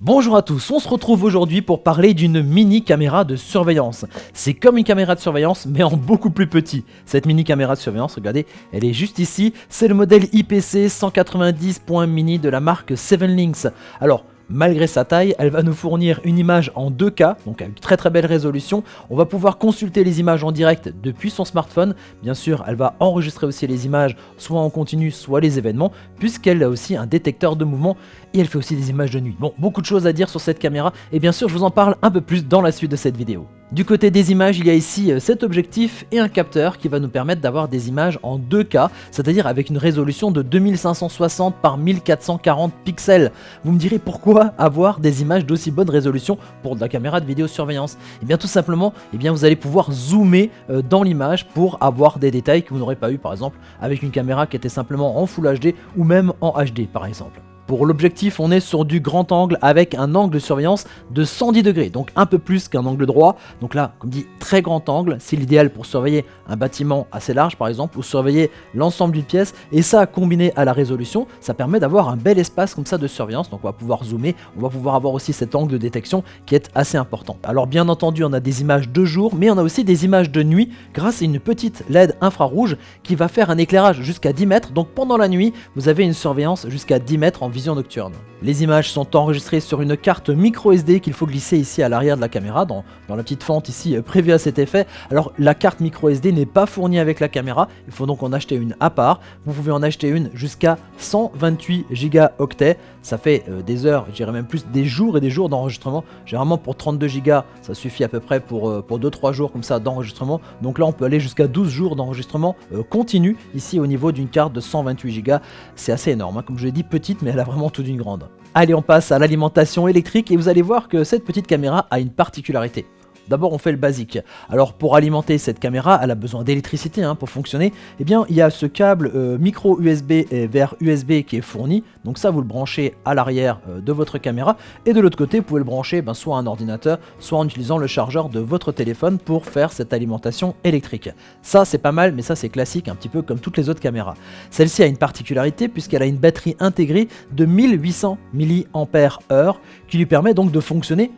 Bonjour à tous, on se retrouve aujourd'hui pour parler d'une mini caméra de surveillance. C'est comme une caméra de surveillance mais en beaucoup plus petit. Cette mini caméra de surveillance, regardez, elle est juste ici, c'est le modèle IPC 190.mini de la marque 7Links. Alors, malgré sa taille, elle va nous fournir une image en 2K, donc avec très belle résolution. On va pouvoir consulter les images en direct depuis son smartphone. Bien sûr, elle va enregistrer aussi les images, soit en continu, soit les événements, puisqu'elle a aussi un détecteur de mouvement et elle fait aussi des images de nuit. Bon, beaucoup de choses à dire sur cette caméra et bien sûr, je vous en parle un peu plus dans la suite de cette vidéo. Du côté des images, il y a ici cet objectif et un capteur qui va nous permettre d'avoir des images en 2K, c'est-à-dire avec une résolution de 2560 par 1440 pixels. Vous me direz pourquoi avoir des images d'aussi bonne résolution pour de la caméra de vidéosurveillance? Et bien tout simplement, vous allez pouvoir zoomer dans l'image pour avoir des détails que vous n'aurez pas eu par exemple avec une caméra qui était simplement en Full HD ou même en HD par exemple. Pour l'objectif, on est sur du grand angle avec un angle de surveillance de 110 degrés, donc un peu plus qu'un angle droit. Donc là, comme dit, très grand angle, c'est l'idéal pour surveiller un bâtiment assez large par exemple, ou surveiller l'ensemble d'une pièce. Et ça, combiné à la résolution, ça permet d'avoir un bel espace comme ça de surveillance. Donc on va pouvoir zoomer, on va pouvoir avoir aussi cet angle de détection qui est assez important. Alors bien entendu, on a des images de jour, mais on a aussi des images de nuit grâce à une petite LED infrarouge qui va faire un éclairage jusqu'à 10 mètres. Donc pendant la nuit, vous avez une surveillance jusqu'à 10 mètres en vision nocturne. Les images sont enregistrées sur une carte micro SD qu'il faut glisser ici à l'arrière de la caméra, dans la petite fente ici prévue à cet effet. Alors la carte micro SD n'est pas fournie avec la caméra, il faut donc en acheter une à part. Vous pouvez en acheter une jusqu'à 128 gigaoctets, ça fait des heures, je dirais même plus des jours et des jours d'enregistrement. Généralement pour 32 gigas, ça suffit à peu près pour 2-3 jours comme ça d'enregistrement. Donc là on peut aller jusqu'à 12 jours d'enregistrement continu ici au niveau d'une carte de 128 gigas. C'est assez énorme, hein. Comme je l'ai dit, petite mais elle a vraiment tout d'une grande. Allez, on passe à l'alimentation électrique et vous allez voir que cette petite caméra a une particularité. D'abord on fait le basique. Alors pour alimenter cette caméra, elle a besoin d'électricité pour fonctionner. Eh bien il y a ce câble micro USB vers USB qui est fourni. Donc ça vous le branchez à l'arrière de votre caméra. Et de l'autre côté vous pouvez le brancher soit à un ordinateur, soit en utilisant le chargeur de votre téléphone pour faire cette alimentation électrique. Ça c'est pas mal, mais ça c'est classique, un petit peu comme toutes les autres caméras. Celle-ci a une particularité puisqu'elle a une batterie intégrée de 1800 mAh qui lui permet donc de fonctionner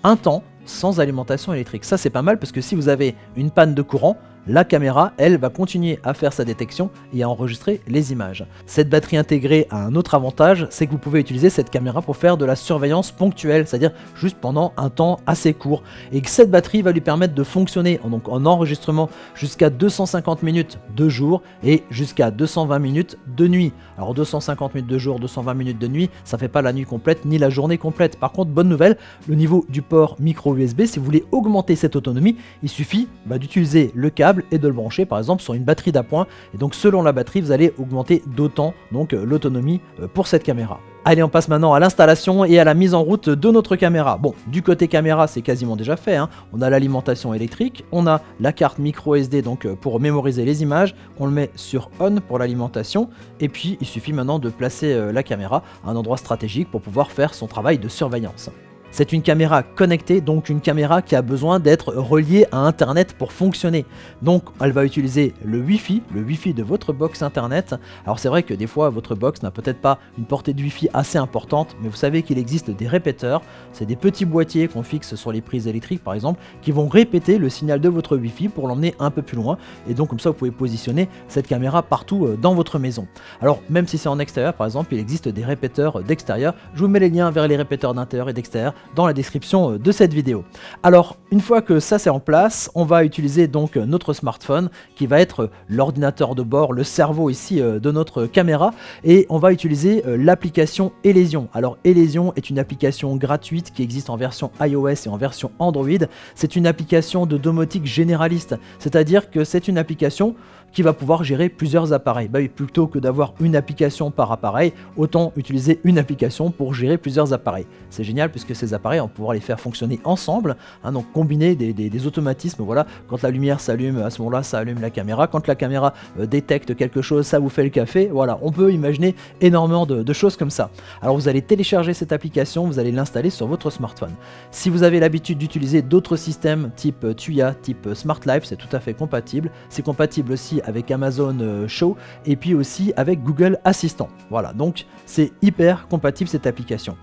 un temps sans alimentation électrique. Ça c'est pas mal parce que si vous avez une panne de courant, la caméra, elle, va continuer à faire sa détection et à enregistrer les images. Cette batterie intégrée a un autre avantage, c'est que vous pouvez utiliser cette caméra pour faire de la surveillance ponctuelle, c'est-à-dire juste pendant un temps assez court. Et que cette batterie va lui permettre de fonctionner en enregistrement jusqu'à 250 minutes de jour et jusqu'à 220 minutes de nuit. Alors 250 minutes de jour, 220 minutes de nuit, ça fait pas la nuit complète ni la journée complète. Par contre, bonne nouvelle, le niveau du port micro USB, si vous voulez augmenter cette autonomie, il suffit d'utiliser le câble et de le brancher par exemple sur une batterie d'appoint, et donc selon la batterie vous allez augmenter d'autant l'autonomie pour cette caméra. Allez, on passe maintenant à l'installation et à la mise en route de notre caméra. Bon, du côté caméra c'est quasiment déjà fait, on a l'alimentation électrique, on a la carte micro SD pour mémoriser les images, on le met sur on pour l'alimentation, et puis il suffit maintenant de placer la caméra à un endroit stratégique pour pouvoir faire son travail de surveillance. C'est une caméra connectée, donc une caméra qui a besoin d'être reliée à Internet pour fonctionner. Donc elle va utiliser le Wi-Fi de votre box Internet. Alors c'est vrai que des fois votre box n'a peut-être pas une portée de Wi-Fi assez importante, mais vous savez qu'il existe des répéteurs. C'est des petits boîtiers qu'on fixe sur les prises électriques par exemple, qui vont répéter le signal de votre Wi-Fi pour l'emmener un peu plus loin. Et donc comme ça vous pouvez positionner cette caméra partout dans votre maison. Alors même si c'est en extérieur par exemple, il existe des répéteurs d'extérieur. Je vous mets les liens vers les répéteurs d'intérieur et d'extérieur dans la description de cette vidéo. Alors une fois que ça c'est en place, on va utiliser donc notre smartphone qui va être l'ordinateur de bord, le cerveau ici de notre caméra, et on va utiliser l'application Elysion. Alors Elysion est une application gratuite qui existe en version iOS et en version Android. C'est une application de domotique généraliste, c'est-à-dire que c'est une application qui va pouvoir gérer plusieurs appareils. Oui, plutôt que d'avoir une application par appareil, autant utiliser une application pour gérer plusieurs appareils. C'est génial puisque ces appareils, on va pouvoir les faire fonctionner ensemble, donc combiner des automatismes. Voilà, quand la lumière s'allume, à ce moment-là, ça allume la caméra. Quand la caméra détecte quelque chose, ça vous fait le café. Voilà, on peut imaginer énormément de choses comme ça. Alors vous allez télécharger cette application, vous allez l'installer sur votre smartphone. Si vous avez l'habitude d'utiliser d'autres systèmes type Tuya, type Smart Life, c'est tout à fait compatible. C'est compatible aussi avec Amazon Show et puis aussi avec Google Assistant. Voilà, donc c'est hyper compatible cette application.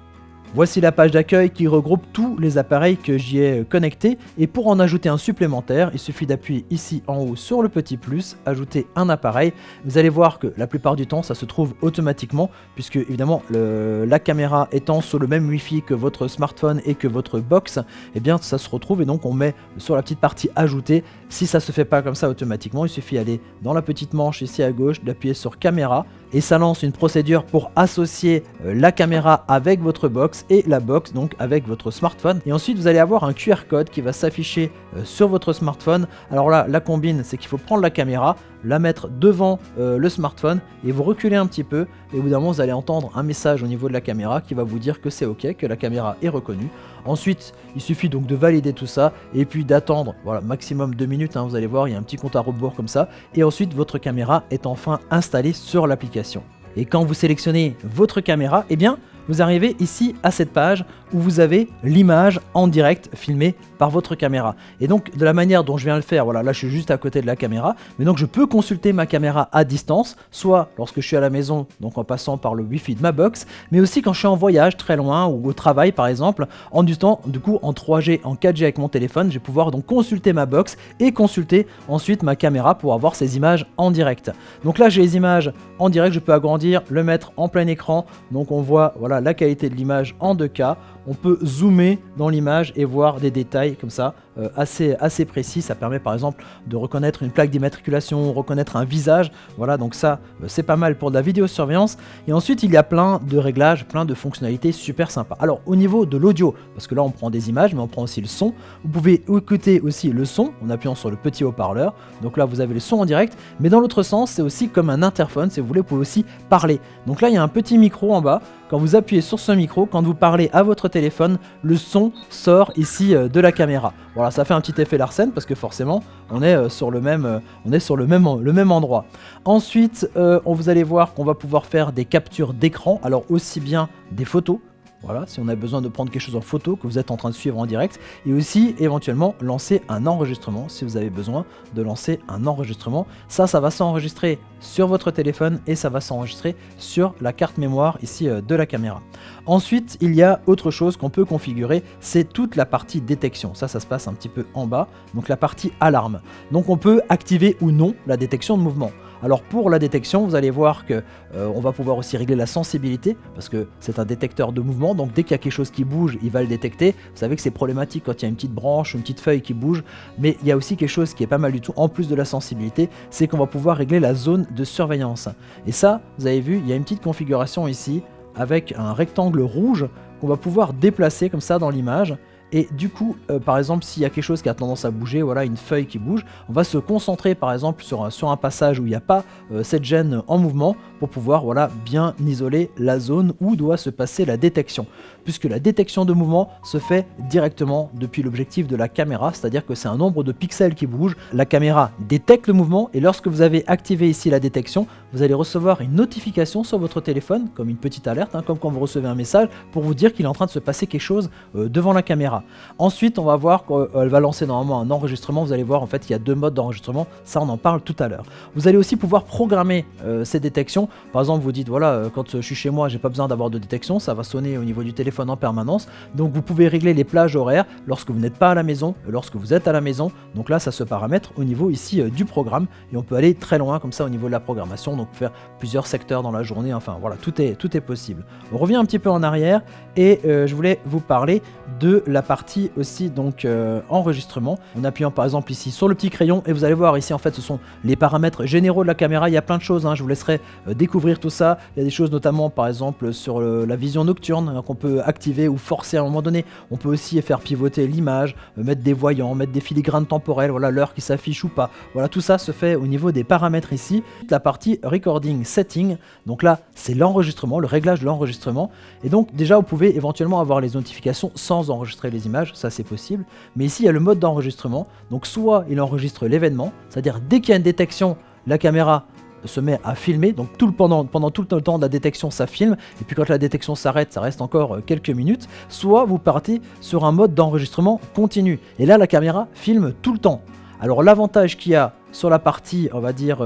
Voici la page d'accueil qui regroupe tous les appareils que j'y ai connectés, et pour en ajouter un supplémentaire, il suffit d'appuyer ici en haut sur le petit plus, ajouter un appareil. Vous allez voir que la plupart du temps ça se trouve automatiquement, puisque évidemment la caméra étant sur le même Wi-Fi que votre smartphone et que votre box, eh bien ça se retrouve, et donc on met sur la petite partie ajouter. Si ça se fait pas comme ça automatiquement, il suffit d'aller dans la petite manche ici à gauche, d'appuyer sur caméra, et ça lance une procédure pour associer la caméra avec votre box et la box donc avec votre smartphone. Et ensuite vous allez avoir un QR code qui va s'afficher sur votre smartphone. Alors là, la combine, c'est qu'il faut prendre la caméra, la mettre devant le smartphone et vous reculez un petit peu, et au bout d'un moment vous allez entendre un message au niveau de la caméra qui va vous dire que c'est ok, que la caméra est reconnue. Ensuite il suffit donc de valider tout ça et puis d'attendre, voilà, maximum 2 minutes, hein, vous allez voir il y a un petit compte à rebours comme ça, et ensuite votre caméra est enfin installée sur l'application. Et quand vous sélectionnez votre caméra, eh bien vous arrivez ici à cette page où vous avez l'image en direct filmée par votre caméra. Et donc de la manière dont je viens de le faire, voilà, là je suis juste à côté de la caméra, mais donc je peux consulter ma caméra à distance, soit lorsque je suis à la maison, donc en passant par le Wi-Fi de ma box, mais aussi quand je suis en voyage très loin ou au travail par exemple, du coup en 3G, en 4G avec mon téléphone, je vais pouvoir donc consulter ma box et consulter ensuite ma caméra pour avoir ces images en direct. Donc là j'ai les images en direct, je peux agrandir, le mettre en plein écran, donc on voit voilà la qualité de l'image en 2K. On peut zoomer dans l'image et voir des détails comme ça assez précis. Ça permet par exemple de reconnaître une plaque d'immatriculation, reconnaître un visage. Voilà, donc ça c'est pas mal pour de la vidéosurveillance. Et ensuite il y a plein de réglages, plein de fonctionnalités super sympas. Alors au niveau de l'audio, parce que là on prend des images mais on prend aussi le son, vous pouvez écouter aussi le son en appuyant sur le petit haut-parleur. Donc là vous avez le son en direct, mais dans l'autre sens c'est aussi comme un interphone, si vous voulez, vous pouvez aussi parler. Donc là il y a un petit micro en bas. Quand vous appuyez sur ce micro, quand vous parlez à votre téléphone, le son sort ici de la caméra. Voilà, ça fait un petit effet Larsen parce que forcément on est sur le même endroit. Ensuite, vous allez voir qu'on va pouvoir faire des captures d'écran, alors aussi bien des photos. Voilà, si on a besoin de prendre quelque chose en photo que vous êtes en train de suivre en direct, et aussi éventuellement lancer un enregistrement si vous avez besoin de lancer un enregistrement. Ça va s'enregistrer sur votre téléphone et ça va s'enregistrer sur la carte mémoire ici de la caméra. Ensuite, il y a autre chose qu'on peut configurer, c'est toute la partie détection. Ça se passe un petit peu en bas, donc la partie alarme. Donc on peut activer ou non la détection de mouvement. Alors pour la détection, vous allez voir que on va pouvoir aussi régler la sensibilité, parce que c'est un détecteur de mouvement, donc dès qu'il y a quelque chose qui bouge, il va le détecter. Vous savez que c'est problématique quand il y a une petite branche, une petite feuille qui bouge, mais il y a aussi quelque chose qui est pas mal du tout, en plus de la sensibilité, c'est qu'on va pouvoir régler la zone de surveillance. Et ça, vous avez vu, il y a une petite configuration ici, avec un rectangle rouge qu'on va pouvoir déplacer comme ça dans l'image. Et du coup, par exemple, s'il y a quelque chose qui a tendance à bouger, voilà, une feuille qui bouge, on va se concentrer par exemple sur un passage où il n'y a pas cette gêne en mouvement pour pouvoir, voilà, bien isoler la zone où doit se passer la détection. Puisque la détection de mouvement se fait directement depuis l'objectif de la caméra, c'est-à-dire que c'est un nombre de pixels qui bouge. La caméra détecte le mouvement et lorsque vous avez activé ici la détection, vous allez recevoir une notification sur votre téléphone, comme une petite alerte, hein, comme quand vous recevez un message pour vous dire qu'il est en train de se passer quelque chose devant la caméra. Ensuite, on va voir qu'elle va lancer normalement un enregistrement. Vous allez voir, en fait, il y a 2 modes d'enregistrement. Ça, on en parle tout à l'heure. Vous allez aussi pouvoir programmer ces détections. Par exemple, vous dites, voilà, quand je suis chez moi, j'ai pas besoin d'avoir de détection. Ça va sonner au niveau du téléphone en permanence. Donc, vous pouvez régler les plages horaires lorsque vous n'êtes pas à la maison, lorsque vous êtes à la maison. Donc là, ça se paramètre au niveau ici du programme. Et on peut aller très loin comme ça au niveau de la programmation. Donc, faire plusieurs secteurs dans la journée. Enfin, voilà, tout est possible. On revient un petit peu en arrière et je voulais vous parler de la partie aussi donc enregistrement, en appuyant par exemple ici sur le petit crayon, et vous allez voir ici en fait ce sont les paramètres généraux de la caméra. Il y a plein de choses, hein, je vous laisserai découvrir tout ça. Il y a des choses notamment par exemple sur la vision nocturne, hein, qu'on peut activer ou forcer à un moment donné. On peut aussi faire pivoter l'image, mettre des voyants, mettre des filigranes temporelles, voilà, l'heure qui s'affiche ou pas. Voilà, tout ça se fait au niveau des paramètres ici. La partie recording setting, donc là c'est l'enregistrement, le réglage de l'enregistrement, et donc déjà vous pouvez éventuellement avoir les notifications sans enregistrer les images, ça c'est possible. Mais ici il y a le mode d'enregistrement, donc soit il enregistre l'événement, c'est-à-dire dès qu'il y a une détection, la caméra se met à filmer, donc pendant tout le temps de la détection ça filme, et puis quand la détection s'arrête, ça reste encore quelques minutes. Soit vous partez sur un mode d'enregistrement continu, et là la caméra filme tout le temps. Alors l'avantage qu'il y a sur la partie, on va dire,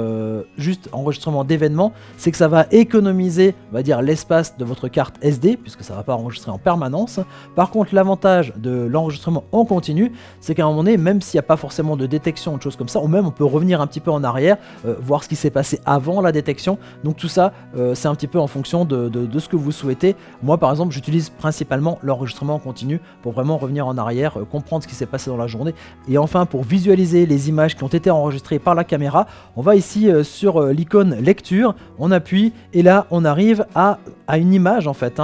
juste enregistrement d'événements, c'est que ça va économiser, on va dire, l'espace de votre carte SD, puisque ça ne va pas enregistrer en permanence. Par contre, l'avantage de l'enregistrement en continu, c'est qu'à un moment donné, même s'il n'y a pas forcément de détection ou de choses comme ça, ou même on peut revenir un petit peu en arrière, voir ce qui s'est passé avant la détection. Donc tout ça, c'est un petit peu en fonction de ce que vous souhaitez. Moi, par exemple, j'utilise principalement l'enregistrement en continu pour vraiment revenir en arrière, comprendre ce qui s'est passé dans la journée. Et enfin, pour visualiser les images qui ont été enregistrées par la caméra, on va ici sur l'icône lecture, on appuie et là on arrive à une image en fait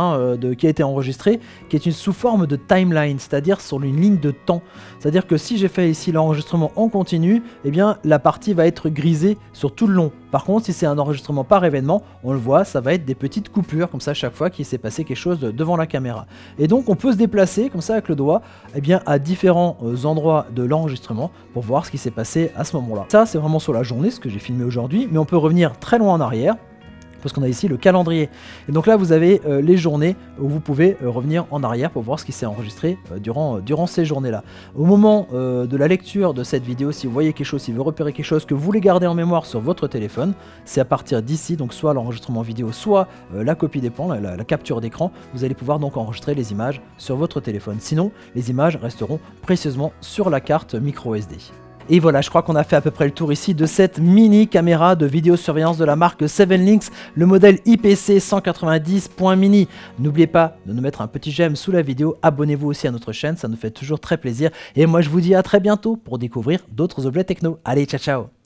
qui a été enregistrée, qui est sous forme de timeline, c'est-à-dire sur une ligne de temps. C'est-à-dire que si j'ai fait ici l'enregistrement en continu, eh bien la partie va être grisée sur tout le long. Par contre, si c'est un enregistrement par événement, on le voit, ça va être des petites coupures comme ça chaque fois qu'il s'est passé quelque chose devant la caméra. Et donc on peut se déplacer comme ça avec le doigt à différents endroits de l'enregistrement pour voir ce qui s'est passé à ce moment-là. Ça c'est vraiment sur la journée, ce que j'ai filmé aujourd'hui, mais on peut revenir très loin en arrière, parce qu'on a ici le calendrier. Et donc là, vous avez les journées où vous pouvez revenir en arrière pour voir ce qui s'est enregistré durant ces journées-là. Au moment de la lecture de cette vidéo, si vous voyez quelque chose, si vous repérez quelque chose que vous voulez garder en mémoire sur votre téléphone, c'est à partir d'ici, donc soit l'enregistrement vidéo, soit la copie des plans, la capture d'écran, vous allez pouvoir donc enregistrer les images sur votre téléphone. Sinon, les images resteront précieusement sur la carte micro SD. Et voilà, je crois qu'on a fait à peu près le tour ici de cette mini caméra de vidéosurveillance de la marque 7Links, le modèle IPC 190.mini. N'oubliez pas de nous mettre un petit j'aime sous la vidéo, abonnez-vous aussi à notre chaîne, ça nous fait toujours très plaisir. Et moi je vous dis à très bientôt pour découvrir d'autres objets techno. Allez, ciao ciao!